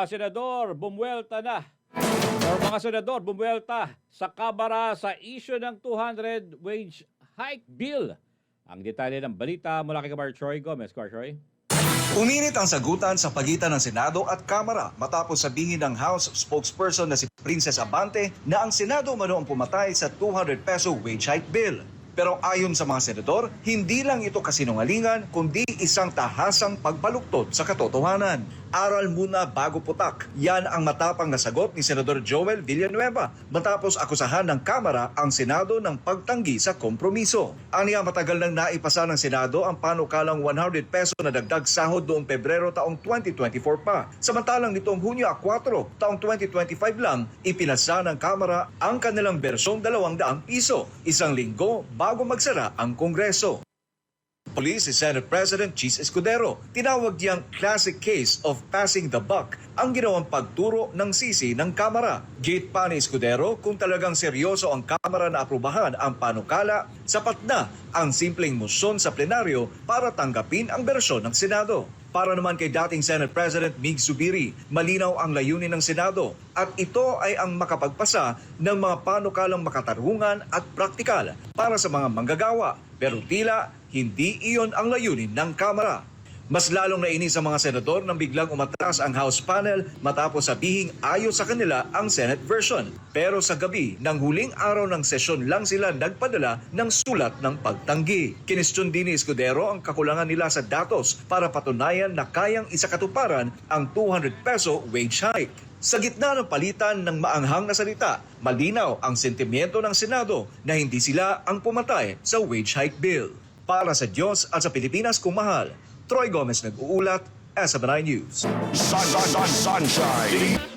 Mga senador, bumuelta na. Mga senador, bumuelta sa Kamara sa issue ng 200 wage hike bill. Ang detalye ng balita mula kay Kamar Troy Gomez. Troy. Uminit ang sagutan sa pagitan ng Senado at Kamara matapos sabihin ng House spokesperson na si Princess Abante na ang Senado umano ang pumatay sa 200 peso wage hike bill. Pero ayon sa mga senador, hindi lang ito kasinungalingan kundi isang tahasang pagbaluktot sa katotohanan. Aral muna bago putak. Yan ang matapang na sagot ni Senador Joel Villanueva matapos akusahan ng Kamara ang Senado ng pagtanggi sa kompromiso. Aniya matagal nang naipasa ng Senado ang panukalang 100 peso na dagdag sahod noong Pebrero taong 2024 pa. Samantalang nitong Hunyo 4 taong 2025 lang, ipinasa ng Kamara ang kanilang bersong 200 piso, isang linggo bago magsara ang Kongreso. Police si Senate President Chis Escudero. Tinawag niyang classic case of passing the buck ang ginawang pagturo ng sisi ng Kamara. Gate pa ni Escudero, kung talagang seryoso ang Kamara na aprubahan ang panukala, sapat na ang simpleng motion sa plenaryo para tanggapin ang bersyon ng Senado. Para naman kay dating Senate President Mig Zubiri, malinaw ang layunin ng Senado at ito ay ang makapagpasa ng mga panukalang makatarungan at praktikal para sa mga manggagawa. Pero tila hindi iyon ang layunin ng Kamara. Mas lalong nainis ang mga senador nang biglang umatras ang House panel matapos sabihing ayon sa kanila ang Senate version. Pero sa gabi ng huling araw ng sesyon lang sila nagpadala ng sulat ng pagtanggi. Kinestyon din ni Escudero ang kakulangan nila sa datos para patunayan na kayang isakatuparan ang 200 peso wage hike. Sa gitna ng palitan ng maanghang na salita, malinaw ang sentimiento ng Senado na hindi sila ang pumatay sa wage hike bill. Para sa Diyos at sa Pilipinas kung mahal, Troy Gomez nag-uulat, SMNI News. Sunshine.